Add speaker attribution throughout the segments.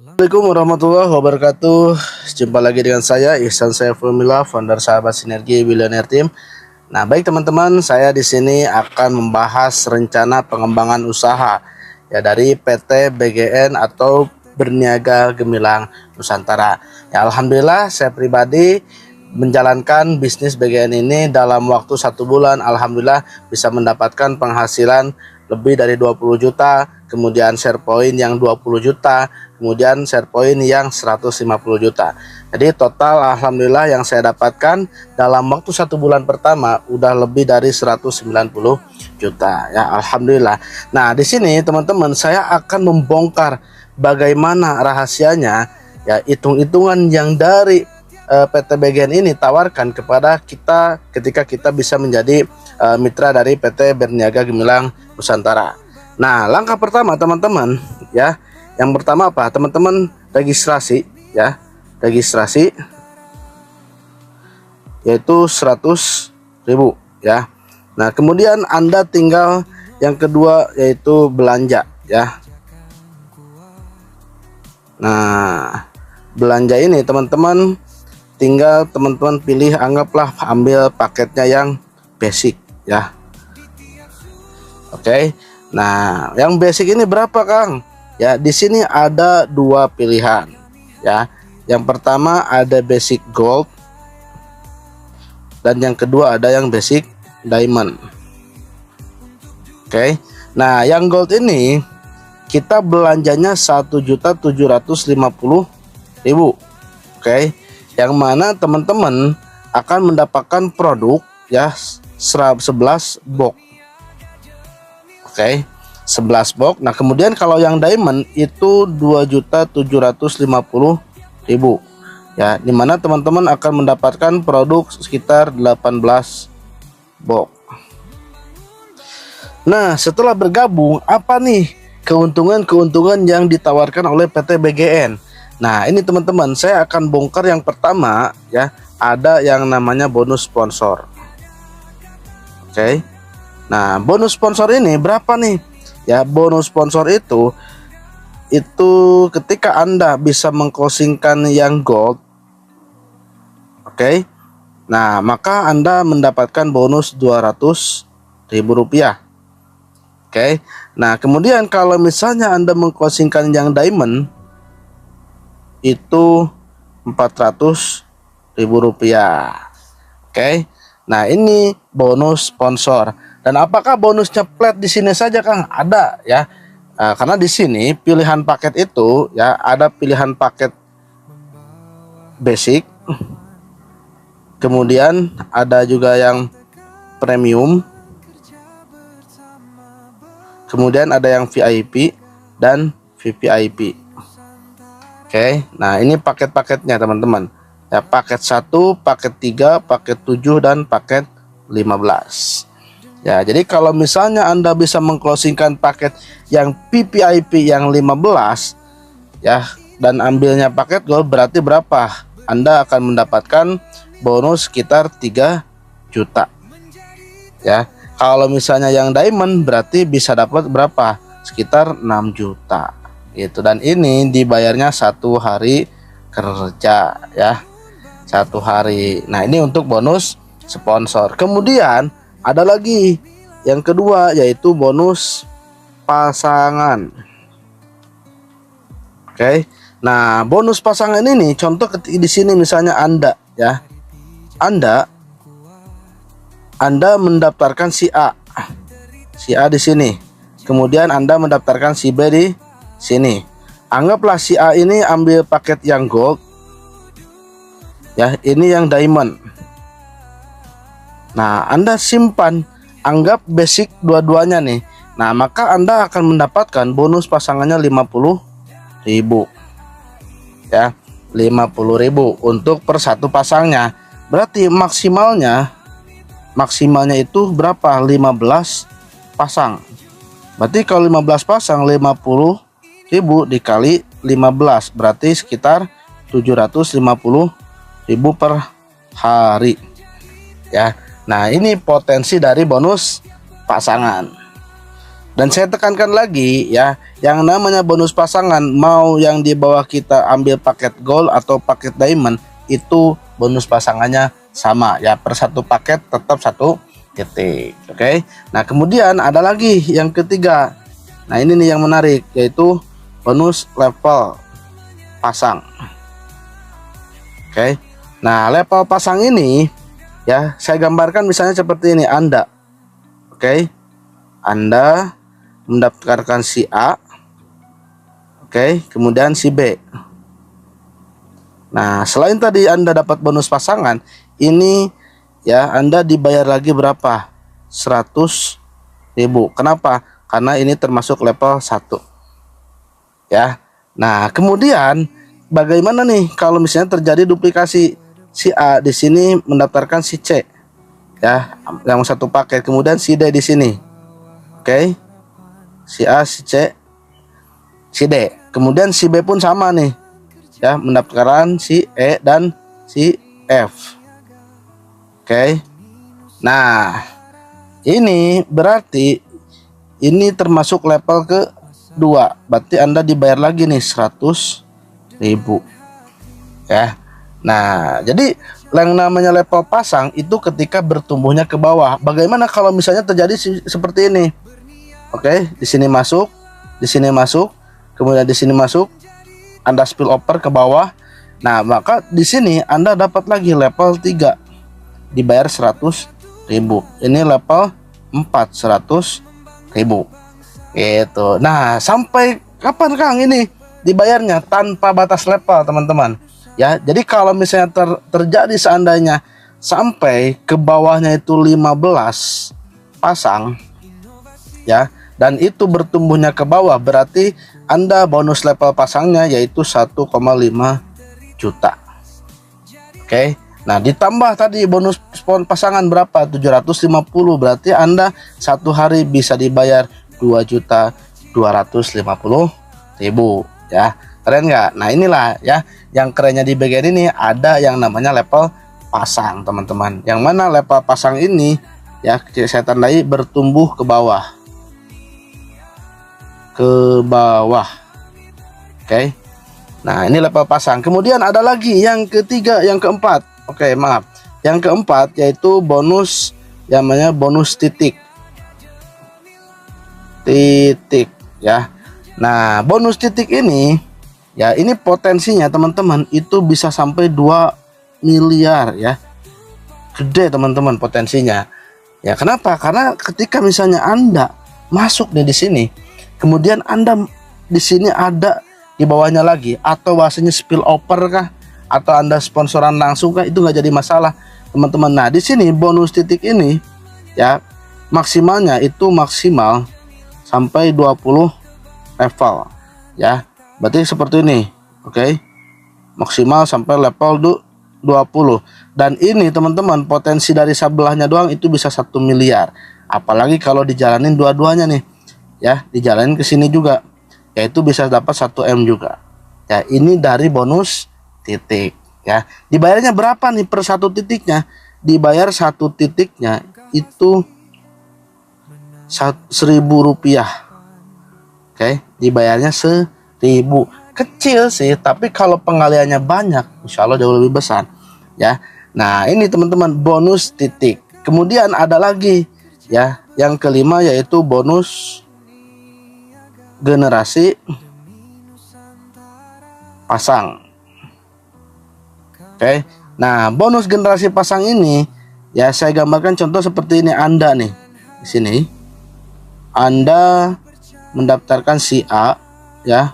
Speaker 1: Assalamualaikum warahmatullahi wabarakatuh. Jumpa lagi dengan saya Ihsan Saiful Mila, founder Sahabat Sinergi Billionaire Team. Nah, baik teman-teman, saya di sini akan membahas rencana pengembangan usaha ya dari PT BGN atau Berniaga Gemilang Nusantara. Ya, alhamdulillah saya pribadi menjalankan bisnis BGN ini dalam waktu 1 bulan. Alhamdulillah bisa mendapatkan penghasilan lebih dari 20 juta, kemudian share point yang 20 juta, kemudian share point yang 150 juta. Jadi total alhamdulillah yang saya dapatkan dalam waktu 1 bulan pertama udah lebih dari 190 juta ya, alhamdulillah. Nah, di sini teman-teman saya akan membongkar bagaimana rahasianya ya, hitung-hitungan yang dari PT BGN ini tawarkan kepada kita ketika kita bisa menjadi mitra dari PT Berniaga Gemilang Nusantara. Nah, langkah pertama teman-teman ya, yang pertama apa teman-teman? Registrasi ya, registrasi yaitu 100.000 ya. Nah, kemudian Anda tinggal yang kedua yaitu belanja ya. Nah, belanja ini teman-teman tinggal teman-teman pilih, anggaplah ambil paketnya yang basic ya. Oke. Nah, yang basic ini berapa, Kang? Ya, di sini ada dua pilihan ya. Yang pertama ada basic gold dan yang kedua ada yang basic diamond. Oke. Nah, yang gold ini kita belanjanya 1.750.000. Oke. Yang mana teman-teman akan mendapatkan produk ya 11 box. Oke, 11 box. Nah, kemudian kalau yang diamond itu 2.750.000 ya, dimana teman-teman akan mendapatkan produk sekitar 18 box. Nah, setelah bergabung, apa nih keuntungan-keuntungan yang ditawarkan oleh PT BGN? Nah, ini teman-teman saya akan bongkar. Yang pertama ya, ada yang namanya bonus sponsor. Oke. Nah, bonus sponsor ini berapa nih? Ya, bonus sponsor itu ketika Anda bisa mengclosingkan yang gold. Oke. Nah, maka Anda mendapatkan bonus 200.000 rupiah. Oke. Nah, kemudian kalau misalnya Anda mengclosingkan yang diamond itu 400.000 rupiah. Oke. Nah, ini bonus sponsor. Dan apakah bonusnya flat di sini saja, Kang? Ada ya. Karena di sini pilihan paket itu ya, ada pilihan paket basic. Kemudian ada juga yang premium. Kemudian ada yang VIP dan VVIP. Oke, nah ini paket-paketnya teman-teman. Ya, paket 1, paket 3, paket 7 dan paket 15. Ya, jadi kalau misalnya Anda bisa mengclosingkan paket yang VVIP yang 15 ya, dan ambilnya paket gold, berarti berapa? Anda akan mendapatkan bonus sekitar 3 juta. Ya, kalau misalnya yang diamond berarti bisa dapat berapa? Sekitar 6 juta. Gitu, dan ini dibayarnya 1 hari kerja ya, 1 hari. Nah, ini untuk bonus sponsor. Kemudian ada lagi yang kedua yaitu bonus pasangan. Oke. Nah, bonus pasangan ini contoh di sini misalnya Anda ya, Anda mendaftarkan si A di sini, kemudian Anda mendaftarkan si B di sini. Anggaplah si A ini ambil paket yang gold ya, ini yang diamond. Nah, Anda simpan, anggap basic dua-duanya nih. Nah, maka Anda akan mendapatkan bonus pasangannya 50.000 ya, 50.000 untuk per satu pasangnya. Berarti maksimalnya itu berapa? 15 pasang. Berarti kalau 15 pasang 50.000 dikali 15 berarti sekitar 750.000 per hari ya. Nah, ini potensi dari bonus pasangan. Dan saya tekankan lagi ya, yang namanya bonus pasangan, mau yang di bawah kita ambil paket gold atau paket diamond, itu bonus pasangannya sama ya, per satu paket tetap 1 titik. Oke. Nah, kemudian ada lagi yang ketiga. Nah, ini nih yang menarik, yaitu bonus level pasang. Oke. Nah, level pasang ini ya, saya gambarkan misalnya seperti ini. Anda, oke, Anda mendaftarkan si A, oke, kemudian si B. Nah, selain tadi Anda dapat bonus pasangan, ini ya Anda dibayar lagi berapa? 100.000. Kenapa? Karena ini termasuk level 1 ya. Nah, kemudian bagaimana nih kalau misalnya terjadi duplikasi? Si A di sini mendaftarkan si C ya, yang satu paket, kemudian si D di sini. Oke. Si A, si C, si D. Kemudian si B pun sama nih ya, mendaftarkan si E dan si F. Oke. Nah, ini berarti ini termasuk level kedua. Berarti Anda dibayar lagi nih 100.000 ya. Nah, jadi yang namanya level pasang itu ketika bertumbuhnya ke bawah. Bagaimana kalau misalnya terjadi seperti ini? Oke, di sini masuk, di sini masuk, kemudian di sini masuk, Anda spill over ke bawah. Nah, maka di sini Anda dapat lagi level 3 dibayar 100.000. Ini level 4 100.000. Gitu. Nah, sampai kapan Kang ini dibayarnya? Tanpa batas level, teman-teman. Ya, jadi kalau misalnya terjadi seandainya sampai ke bawahnya itu 15 pasang ya, dan itu bertumbuhnya ke bawah, berarti Anda bonus level pasangnya yaitu 1,5 juta. Oke. Nah, ditambah tadi bonus pasangan berapa? 750, berarti Anda satu hari bisa dibayar 2.250.000 ya. Keren nggak? Nah, inilah ya, yang kerennya di bagian ini ada yang namanya level pasang, teman-teman. Yang mana level pasang ini ya, saya tandai bertumbuh ke bawah. Ke bawah. Oke. Nah, ini level pasang. Kemudian ada lagi yang ketiga, yang keempat. Oke, maaf. Yang keempat yaitu bonus, yang namanya bonus titik. Titik ya. Nah, bonus titik ini ya, ini potensinya teman-teman itu bisa sampai 2 miliar ya. Gede teman-teman potensinya. Ya, kenapa? Karena ketika misalnya Anda masuk nih di sini, kemudian Anda di sini ada di bawahnya lagi, atau bahasanya spill over kah, atau Anda sponsoran langsung kah, itu nggak jadi masalah, teman-teman. Nah, di sini bonus titik ini ya, maksimalnya itu maksimal sampai 20 level ya. Berarti seperti ini. Oke. Maksimal sampai level 20. Dan ini teman-teman, potensi dari sebelahnya doang itu bisa 1 miliar. Apalagi kalau dijalanin dua-duanya nih. Ya, dijalanin ke sini juga. Yaitu bisa dapat 1 M juga. Ya, ini dari bonus titik ya. Dibayarnya berapa nih per satu titiknya? Dibayar satu titiknya itu 1.000 rupiah. Oke, dibayarnya 1.000. Kecil sih, tapi kalau pengaliannya banyak, insya Allah jauh lebih besar ya. Nah, ini teman-teman bonus titik. Kemudian ada lagi ya, yang kelima yaitu bonus generasi pasang. Oke. Nah, bonus generasi pasang ini ya, saya gambarkan contoh seperti ini. Anda nih di sini, Anda mendaftarkan si A ya,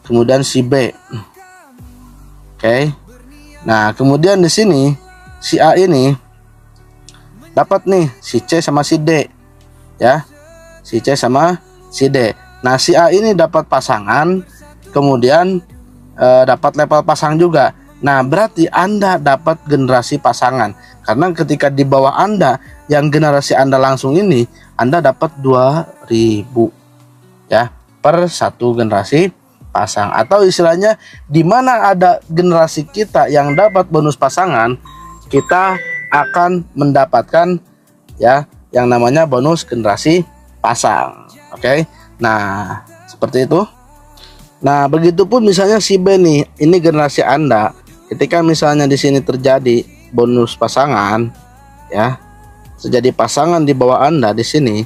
Speaker 1: kemudian si B. Oke. Nah, kemudian di sini si A ini dapat nih si C sama si D ya. Si C sama si D. Nah, si A ini dapat pasangan, kemudian dapat level pasang juga. Nah, berarti Anda dapat generasi pasangan. Karena ketika di bawah Anda yang generasi Anda langsung ini, Anda dapat 2.000 ya per satu generasi pasang. Atau istilahnya di mana ada generasi kita yang dapat bonus pasangan, kita akan mendapatkan ya yang namanya bonus generasi pasang. Oke. Nah, seperti itu. Nah, begitupun misalnya si B nih, ini generasi Anda. Ketika misalnya di sini terjadi bonus pasangan, ya, terjadi pasangan di bawah Anda di sini,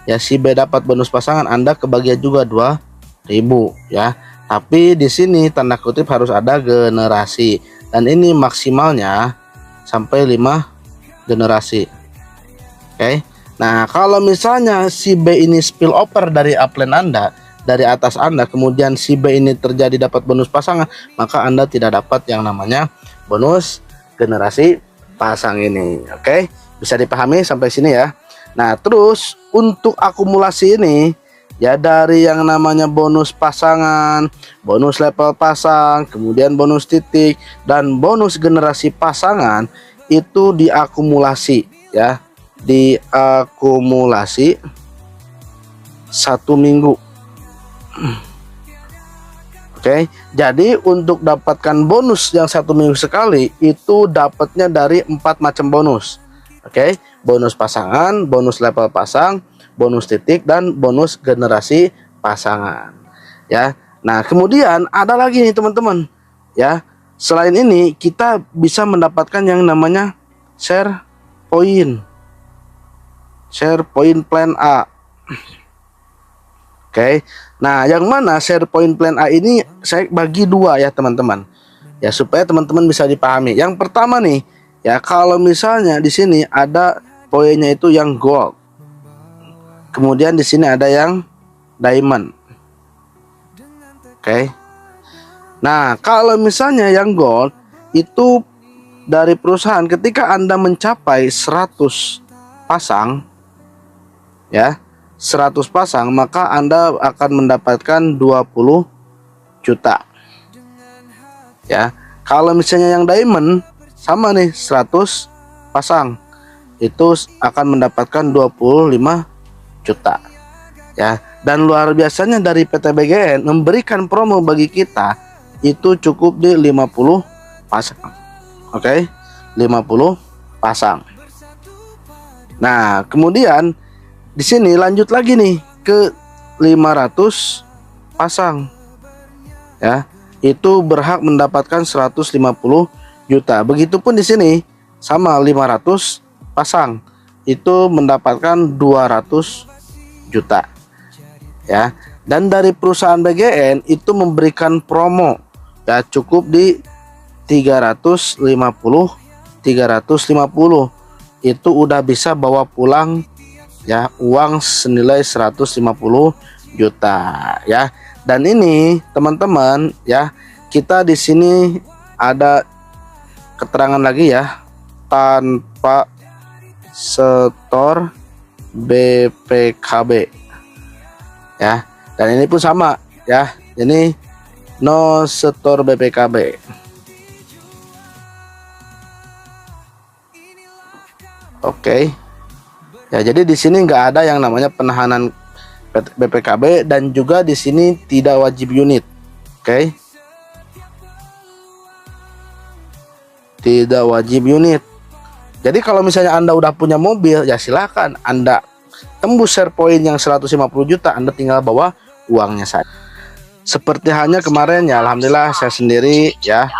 Speaker 1: ya si B dapat bonus pasangan, Anda kebagian juga 2.000 ya. Tapi di sini tanda kutip harus ada generasi, dan ini maksimalnya sampai 5 generasi. Oke. Nah, kalau misalnya si B ini spill over dari upline Anda, dari atas Anda, kemudian si B ini terjadi dapat bonus pasangan, maka Anda tidak dapat yang namanya bonus generasi pasang ini. Oke, bisa dipahami sampai sini ya. Nah, terus untuk akumulasi ini ya, dari yang namanya bonus pasangan, bonus level pasang, kemudian bonus titik dan bonus generasi pasangan itu diakumulasi ya, diakumulasi 1 minggu. Oke, jadi untuk dapatkan bonus yang 1 minggu sekali itu dapatnya dari 4 macam bonus. Oke, bonus pasangan, bonus level pasang, bonus titik dan bonus generasi pasangan. Ya, nah kemudian ada lagi nih teman-teman. Ya, selain ini kita bisa mendapatkan yang namanya share point plan A. Oke, nah yang mana share point plan A ini saya bagi 2 ya teman-teman, ya supaya teman-teman bisa dipahami. Yang pertama nih, ya kalau misalnya di sini ada poinnya itu yang gold, kemudian di sini ada yang diamond. Oke, nah kalau misalnya yang gold itu dari perusahaan, ketika Anda mencapai 100 pasang, ya 100 pasang, maka Anda akan mendapatkan 20 juta. Ya, kalau misalnya yang diamond sama nih 100 pasang, itu akan mendapatkan 25 juta. Ya, dan luar biasanya dari PT BGN memberikan promo bagi kita itu cukup di 50 pasang. Oke, 50 pasang. Nah, kemudian di sini lanjut lagi nih ke 500 pasang. Ya, itu berhak mendapatkan 150 juta. Begitupun di sini sama 500 pasang itu mendapatkan 200 juta. Ya, dan dari perusahaan BGN itu memberikan promo ya cukup di 350 itu udah bisa bawa pulang ya uang senilai 150 juta ya. Dan ini teman-teman ya, kita di sini ada keterangan lagi ya, tanpa setor BPKB ya. Dan ini pun sama ya, ini no setor BPKB. Oke. Ya, jadi di sini nggak ada yang namanya penahanan BPKB dan juga di sini tidak wajib unit. Oke. Tidak wajib unit. Jadi kalau misalnya Anda udah punya mobil, ya silakan Anda tembus share point yang 150 juta, Anda tinggal bawa uangnya saja. Seperti hanya kemarin ya, alhamdulillah saya sendiri ya.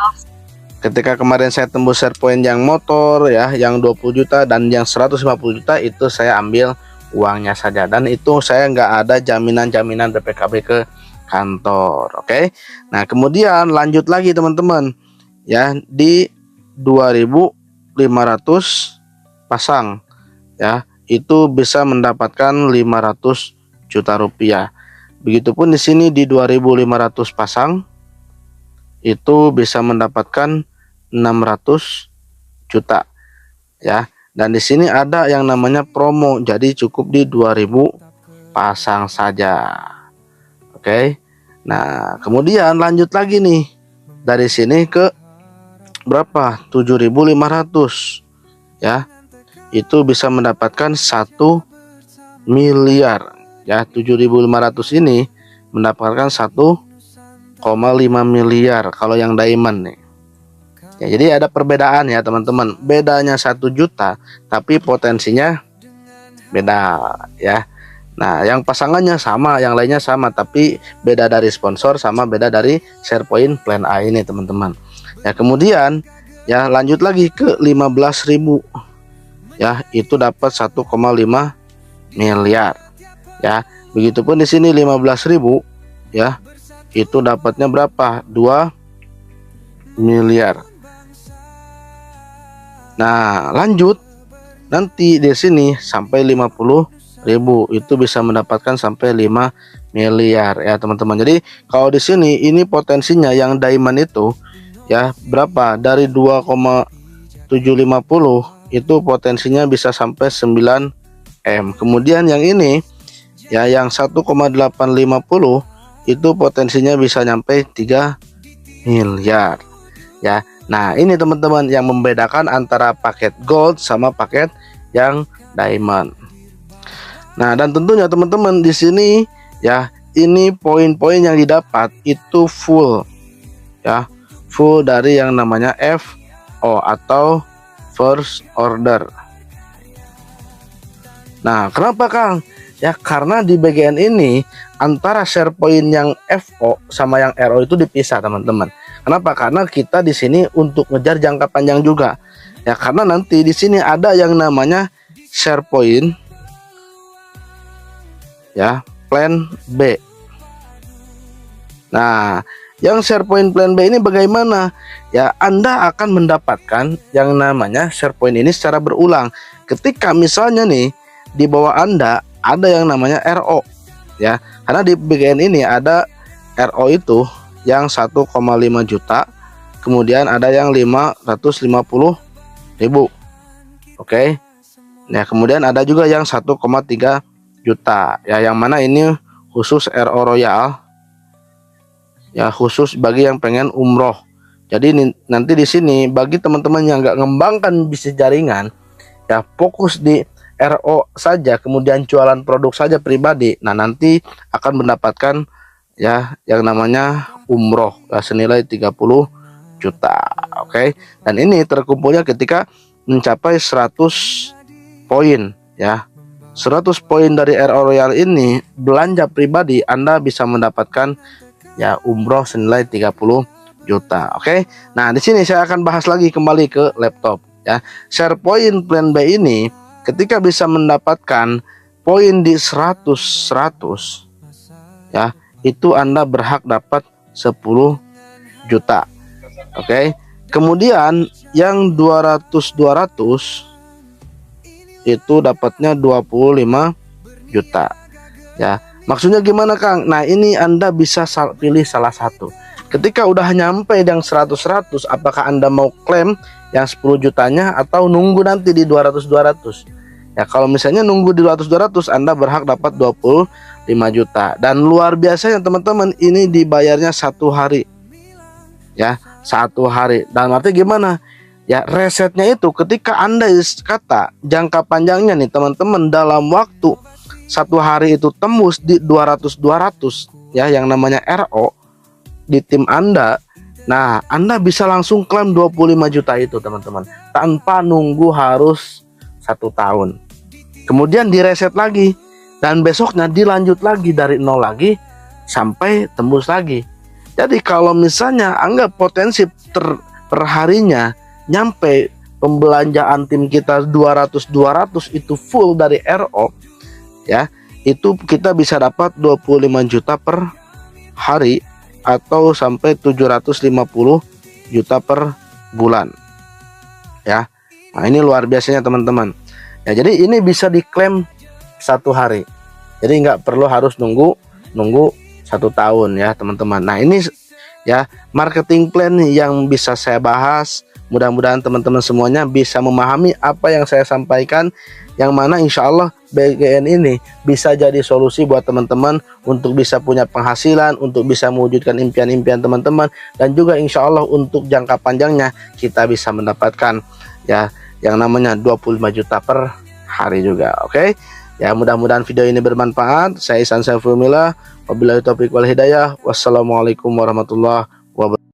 Speaker 1: Ketika kemarin saya tembus share point yang motor ya, yang 20 juta dan yang 150 juta itu saya ambil uangnya saja, dan itu saya nggak ada jaminan BPKB ke kantor. Oke. Nah, kemudian lanjut lagi teman-teman ya, di 2.500 pasang ya, itu bisa mendapatkan 500 juta rupiah. Begitupun di sini di 2.500 pasang itu bisa mendapatkan 600 juta ya. Dan di sini ada yang namanya promo, jadi cukup di 2.000 pasang saja. Oke. Nah, kemudian lanjut lagi nih, dari sini ke berapa, 7.500 ya, itu bisa mendapatkan 1 miliar ya. 7.500 ini mendapatkan 1,5 miliar kalau yang diamond nih ya. Jadi ada perbedaan ya teman-teman, bedanya 1 juta tapi potensinya beda ya. Nah, yang pasangannya sama, yang lainnya sama, tapi beda dari sponsor sama beda dari SharePoint Plan A ini teman-teman. Ya, kemudian ya lanjut lagi ke 15.000. Ya, itu dapat 1,5 miliar. Ya, begitupun di sini 15.000 ya. Itu dapatnya berapa? 2 miliar. Nah, lanjut nanti di sini sampai 50.000 itu bisa mendapatkan sampai 5 miliar ya teman-teman. Jadi kalau di sini ini potensinya yang diamond itu ya berapa? Dari 2,750 itu potensinya bisa sampai 9 M. Kemudian yang ini ya yang 1,850 itu potensinya bisa nyampe 3 miliar ya. Nah, ini teman-teman yang membedakan antara paket gold sama paket yang diamond. Nah, dan tentunya teman-teman di sini ya, ini poin-poin yang didapat itu full ya, full dari yang namanya FO atau first order. Nah, kenapa Kang? Ya karena di bagian ini antara SharePoint yang FO sama yang RO itu dipisah teman-teman. Kenapa? Karena kita di sini untuk ngejar jangka panjang juga. Ya karena nanti di sini ada yang namanya SharePoint ya Plan B. Nah, yang SharePoint Plan B ini bagaimana? Ya, Anda akan mendapatkan yang namanya SharePoint ini secara berulang. Ketika misalnya nih di bawah Anda ada yang namanya RO ya. Karena di bagian ini ada RO itu yang 1,5 juta, kemudian ada yang 550.000. Oke. Nah, kemudian ada juga yang 1,3 juta ya, yang mana ini khusus RO Royal ya, khusus bagi yang pengen umroh. Jadi nanti di sini bagi teman-teman yang nggak ngembangkan bisnis jaringan ya, fokus di RO saja, kemudian jualan produk saja pribadi. Nah, nanti akan mendapatkan ya yang namanya umroh ya, senilai 30 juta. Oke. Dan ini terkumpulnya ketika mencapai 100 poin ya. 100 poin dari RO Royal ini belanja pribadi Anda bisa mendapatkan ya umroh senilai 30 juta. Oke. Nah, di sini saya akan bahas lagi kembali ke laptop ya. SharePoint Plan B ini ketika bisa mendapatkan poin di 100 ya, itu Anda berhak dapat 10 juta. Oke. Kemudian yang 200 itu dapatnya 25 juta ya. Maksudnya gimana Kang? Nah, ini Anda bisa pilih salah satu. Ketika udah nyampe yang 100 apakah Anda mau klaim yang 10 jutanya atau nunggu nanti di 200 ya. Kalau misalnya nunggu di 200 Anda berhak dapat 25 juta. Dan luar biasanya teman-teman, ini dibayarnya 1 hari ya, 1 hari. Dan artinya gimana ya, resetnya itu ketika Anda kata jangka panjangnya nih teman-teman, dalam waktu 1 hari itu tembus di 200 ya, yang namanya RO di tim Anda. Nah, Anda bisa langsung klaim 25 juta itu teman-teman, tanpa nunggu harus 1 tahun. Kemudian direset lagi dan besoknya dilanjut lagi dari nol lagi sampai tembus lagi. Jadi kalau misalnya anggap potensi per harinya nyampe pembelanjaan tim kita 200 itu full dari RO ya, itu kita bisa dapat 25 juta per hari atau sampai 750 juta per bulan ya. Nah, ini luar biasanya teman-teman ya. Jadi ini bisa diklaim 1 hari, jadi nggak perlu harus nunggu 1 tahun ya teman-teman. Nah, ini ya marketing plan yang bisa saya bahas. Mudah-mudahan teman-teman semuanya bisa memahami apa yang saya sampaikan, yang mana insya Allah BGN ini bisa jadi solusi buat teman-teman untuk bisa punya penghasilan, untuk bisa mewujudkan impian-impian teman-teman, dan juga insya Allah untuk jangka panjangnya kita bisa mendapatkan ya yang namanya 25 juta per hari juga. Oke ya, mudah-mudahan video ini bermanfaat. Saya Ihsan Saiful Mila, wabillahi taufiq wal hidayah. Wassalamualaikum warahmatullahi wabarakatuh.